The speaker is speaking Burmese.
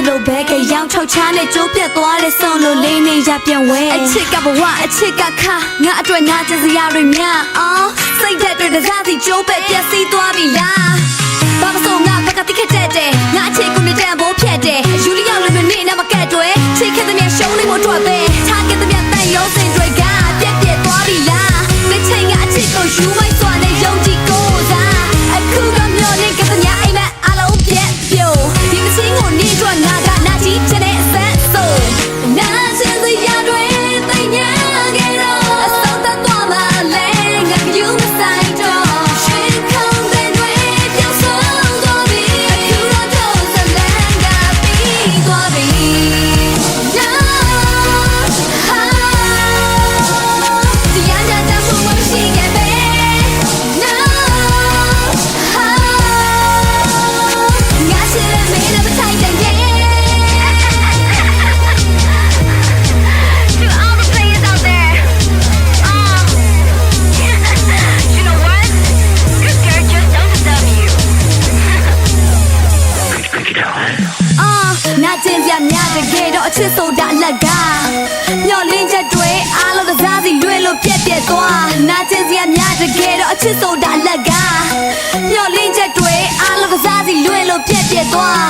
လိုပဲကရောင်ထောက်ချားနဲ့ကျိုးပြတ်သွားတဲ့ဆုံးလို့လေးနေရပြန်ဝဲအချစ်ကဘဝအချစ်ကခါငါအတွက်နာကျင်စရာတွေများအောင်စိတ်ဓာတ်တွေတစားစီကျိုးပဲပြက်စီးသွားပြီလားဘာမဆိုငါဘက်ကတိခက်တဲ့ငါအချစ်ကိုနေတန်ဖို့ဖြတ်တယ်ယူလီရောက်လည်းမနေနဲ့မကတ်တွေချစ်ခဲ့တဲ့မြရှုံးလေးမို့ထွက်ပဲထားခဲ့တဲ့မြတန်ရုံးစင်တွေကပြက်ပြက်သွားပြီလားတစ်ချိန်ကအချစ်ကိုယူမိုက်စွာနဲ့ယုံကြည်ကိုစားအခုကမျောနေခဲ့တဲ့မြအိမ်မက်အလုံးပြက်ပြုတ်ဒီမချင်းကိုနေတော့ငါကနာချီချင်တဲ့အဆက်ဆိုနာချင်စရာတွေသိညာခဲ့တော့အဆုံးသတ်သွားမှလဲငါယူမဆိုင်တော့ရှင်ခေါင်းတဲ့တွေပြောင်းဆုံးသွားပြီအခုတော့တော့ဇလန်ကပြီးသွားပြီနာဟာတရားကြတဲ့မှုမရှိခဲ့ပဲနာဟာငါရှိတဲ့မင်းနဲ့မဆိုင်တဲ့ To all the players out there, you know what? This girl just don't deserve you. နာကျင်စရာများတကယ်တော့အချစ်ဆိုတာအလကားမျောလင်းချက်တွေအားလုံးကစားစီလွဲလို့ပြက်ပြက်သွားနာကျင်စရာများတကယ်တော့အချစ်ဆိုတာအလကားမျောလင်းချက်တွေအားလုံးကစားစီလွဲလို့ပြက်ပြက်သွား